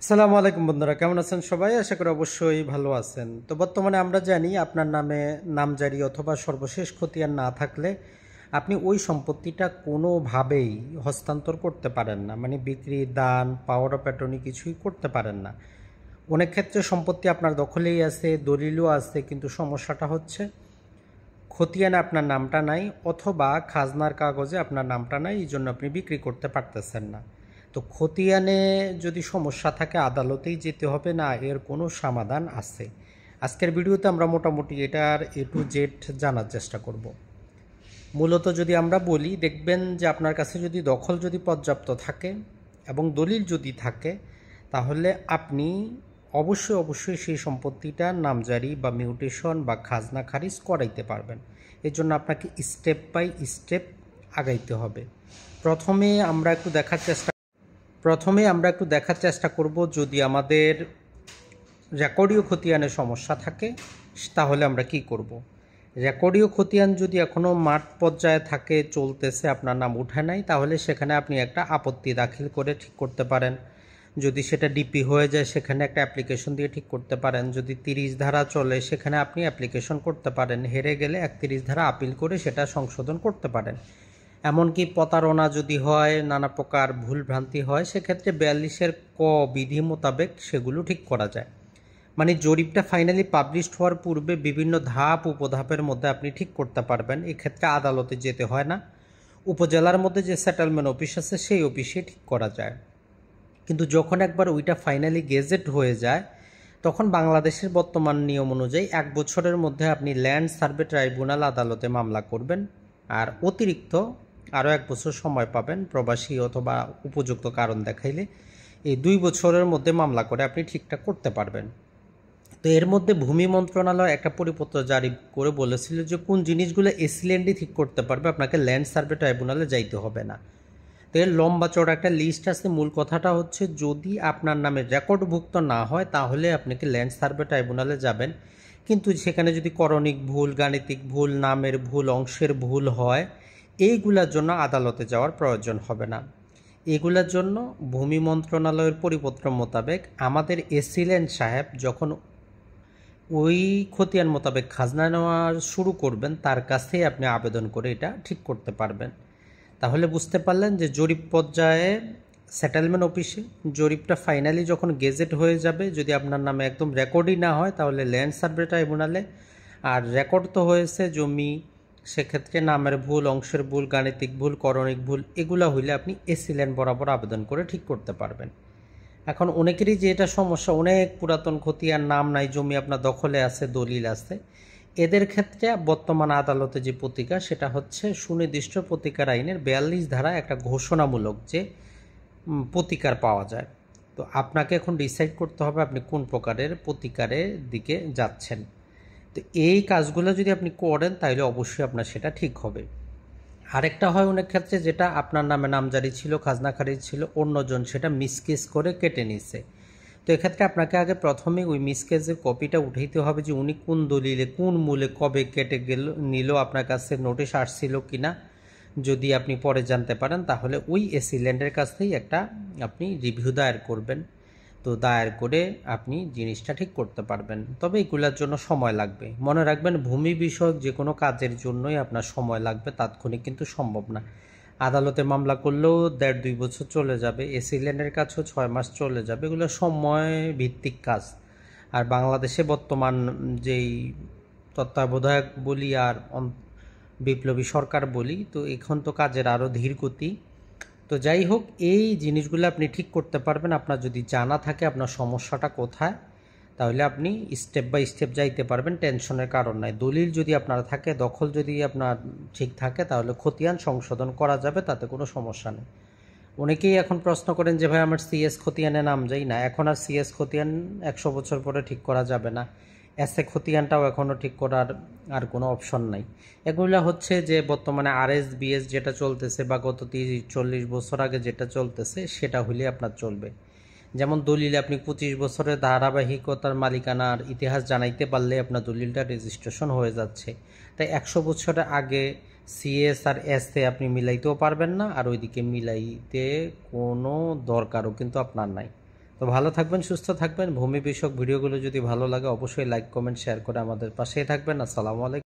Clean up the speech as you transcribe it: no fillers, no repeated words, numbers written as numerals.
আসসালামু আলাইকুম বন্ধুরা, কেমন আছেন সবাই? আশা করি অবশ্যই ভালো আছেন। তো বর্তমানে আমরা জানি আপনার নামে নামজারি অথবা সর্বশেষ খতিয়ান না থাকলে আপনি ওই সম্পত্তিটা কোনোভাবেই হস্তান্তর করতে পারেন না, মানে বিক্রি, দান, পাওয়ার অফ অ্যাটর্নি কিছুই করতে পারেন না। অনেক ক্ষেত্রে সম্পত্তি আপনার দখলেই আছে, দলিলও আছে, কিন্তু সমস্যাটা হচ্ছে খতিয়ানে আপনার নামটা নাই অথবা খাজনার কাগজে আপনার নামটা নাই, এই জন্য আপনি বিক্রি করতে পারতেছেন না। তো খতিয়ানে যদি সমস্যা থাকে আদালতেই যেতে হবে, না এর কোনো সমাধান আছে? আজকের ভিডিওতে আমরা মোটামুটি এটার এ টু জেড জানার চেষ্টা করব। মূলত যদি আমরা বলি, দেখবেন যে আপনার কাছে যদি দখল যদি পর্যাপ্ত থাকে এবং দলিল যদি থাকে, তাহলে আপনি অবশ্যই সেই সম্পত্তিটার নামজারি বা মিউটেশন বা খাজনা খারিজ করাইতে পারবেন। এর জন্য আপনাকে স্টেপ বাই স্টেপ আগাইতে হবে। প্রথমে আমরা একটু দেখার চেষ্টা করব, যদি আমাদের রেকর্ডীয় খতিয়ানের সমস্যা থাকে তাহলে আমরা কি করব। রেকর্ডীয় খতিয়ান যদি এখনও মাঠ পর্যায়ে থাকে, চলতেছে, আপনার নাম উঠে নাই, তাহলে সেখানে আপনি একটা আপত্তি দাখিল করে ঠিক করতে পারেন। যদি সেটা ডিপি হয়ে যায় সেখানে একটা অ্যাপ্লিকেশন দিয়ে ঠিক করতে পারেন। যদি 30 ধারা চলে সেখানে আপনি অ্যাপ্লিকেশন করতে পারেন। হেরে গেলে 31 ধারা আপিল করে সেটা সংশোধন করতে পারেন। এমনকি প্রতারণা যদি হয়, নানা প্রকার ভুলভ্রান্তি হয়, সেক্ষেত্রে 42-এর ক বিধি মোতাবেক সেগুলো ঠিক করা যায়। মানে জরিপটা ফাইনালি পাবলিশড হওয়ার পূর্বে বিভিন্ন ধাপ উপধাপের মধ্যে আপনি ঠিক করতে পারবেন। এক্ষেত্রে আদালতে যেতে হয় না, উপজেলার মধ্যে যে সেটেলমেন্ট অফিস আছে সেই অফিসে ঠিক করা যায়। কিন্তু যখন একবার ওইটা ফাইনালি গেজেট হয়ে যায়, তখন বাংলাদেশের বর্তমান নিয়ম অনুযায়ী 1 বছরের মধ্যে আপনি ল্যান্ড সার্ভে ট্রাইব্যুনাল আদালতে মামলা করবেন। আর অতিরিক্ত আরও 1 বছর সময় পাবেন, প্রবাসী অথবা উপযুক্ত কারণ দেখাইলে এই 2 বছরের মধ্যে মামলা করে আপনি ঠিকঠাক করতে পারবেন। তো এর মধ্যে ভূমি মন্ত্রণালয় একটা পরিপত্র জারি করে বলেছিল যে কোন জিনিসগুলো এসিল্যান্ডই ঠিক করতে পারবে, আপনাকে ল্যান্ড সার্ভে ট্রাইব্যুনালে যাইতে হবে না। তো এর লম্বা চড়া একটা লিস্ট আছে। মূল কথাটা হচ্ছে, যদি আপনার নামে রেকর্ডভুক্ত না হয় তাহলে আপনাকে ল্যান্ড সার্ভে ট্রাইব্যুনালে যাবেন। কিন্তু সেখানে যদি করণিক ভুল, গাণিতিক ভুল, নামের ভুল, অংশের ভুল হয়, এইগুলার জন্য আদালতে যাওয়ার প্রয়োজন হবে না। এগুলার জন্য ভূমি মন্ত্রণালয়ের পরিপত্র মোতাবেক আমাদের এসিল্যান্ড সাহেব যখন ওই খতিয়ান মোতাবেক খাজনা নেওয়া শুরু করবেন, তার কাছেই আপনি আবেদন করে এটা ঠিক করতে পারবেন। তাহলে বুঝতে পারলেন যে জরিপ পর্যায়ে সেটেলমেন্ট অফিসে জরিপটা ফাইনালি যখন গেজেট হয়ে যাবে, যদি আপনার নামে একদম রেকর্ডই না হয় তাহলে ল্যান্ড সার্ভে ট্রাইব্যুনালে, আর রেকর্ড তো হয়েছে জমি, সেক্ষেত্রে নামের ভুল, অংশের ভুল, গাণিতিক ভুল, করণিক ভুল, এগুলো হইলে আপনি এসি ল্যান্ড বরাবর আবেদন করে ঠিক করতে পারবেন। এখন অনেকেরই যে এটা সমস্যা, অনেক পুরাতন খতিয়ান, নাম নাই, জমি আপনার দখলে আছে, দলিল আছে, এদের ক্ষেত্রে বর্তমান আদালতে যে প্রতিকার সেটা হচ্ছে সুনির্দিষ্ট প্রতিকার আইনের 42 ধারা একটা ঘোষণামূলক যে প্রতিকার পাওয়া যায়। তো আপনাকে এখন ডিসাইড করতে হবে আপনি কোন প্রকারের প্রতিকারের দিকে যাচ্ছেন। তো এই কাজগুলো যদি আপনি করেন তাহলে অবশ্যই আপনার সেটা ঠিক হবে। আরেকটা হয় অনেক ক্ষেত্রে, যেটা আপনার নামে নামজারি ছিল, খাজনা খারিজ ছিল, অন্যজন সেটা মিসকেস করে কেটে নিছে। তো এক্ষেত্রে আপনাকে আগে প্রথমে ওই মিসকেসের কপিটা উঠাইতে হবে, যে উনি কোন দলিলে কোন মূলে কবে কেটে নিল, আপনার কাছে নোটিশ আসছিল কিনা। যদি আপনি পরে জানতে পারেন তাহলে ওই এসি ল্যান্ডের কাছ থেকেই একটা আপনি রিভিউ দায়ের করবেন। তো দায়ের করে আপনি জিনিসটা ঠিক করতে পারবেন। তবে এগুলোর জন্য সময় লাগবে। মনে রাখবেন, ভূমি বিষয়ক যে কোনো কাজের জন্যই আপনার সময় লাগবে, তাৎক্ষণিক কিন্তু সম্ভব না। আদালতে মামলা করলেও 1.5-2 বছর চলে যাবে, এসি ল্যান্ডের কাছেও 6 মাস চলে যাবে। এগুলো সময় ভিত্তিক কাজ। আর বাংলাদেশে বর্তমান যেই তত্ত্বাবধায়ক বলি আর বিপ্লবী সরকার বলি, তো এখন তো কাজের আরও ধীর গতি। তো যাই হোক, এই জিনিসগুলো আপনি ঠিক করতে পারবেন আপনার যদি জানা থাকে আপনার সমস্যাটা কোথায়, তাহলে আপনি স্টেপ বাই স্টেপ যাইতে পারবেন, টেনশনের কারণ নাই। দলিল যদি আপনার থাকে, দখল যদি আপনার ঠিক থাকে, তাহলে খতিয়ান সংশোধন করা যাবে, তাতে কোনো সমস্যা নেই। অনেকেই এখন প্রশ্ন করেন যে ভাই আমার সিএস খতিয়ানে নাম যাই না, এখন আর সিএস খতিয়ান 100 বছর পরে ঠিক করা যাবে না, এসএ খতিয়ানটাও এখনও ঠিক করার আর কোনো অপশন নাই। এগুলো হচ্ছে যে বর্তমানে আরএস বিএস যেটা চলতেছে বা গত 30-40 বছর আগে যেটা চলতেছে সেটা হইলে আপনার চলবে। যেমন দলিলে আপনি 25 বছরের ধারাবাহিকতার মালিকানার ইতিহাস জানাইতে পারলে আপনার দলিলটা রেজিস্ট্রেশন হয়ে যাচ্ছে। তাই 100 বছরের আগে সিএস আর এসে আপনি মিলাইতেও পারবেন না, আর ওইদিকে মিলাইতে কোনো দরকারও কিন্তু আপনার নাই। তো ভালো থাকবেন, সুস্থ থাকবেন। ভূমি বিষয়ক ভিডিওগুলো যদি ভালো লাগে অবশ্যই লাইক, কমেন্ট, শেয়ার করে আমাদের পাশেই থাকবেন। আসসালামু আলাইকুম।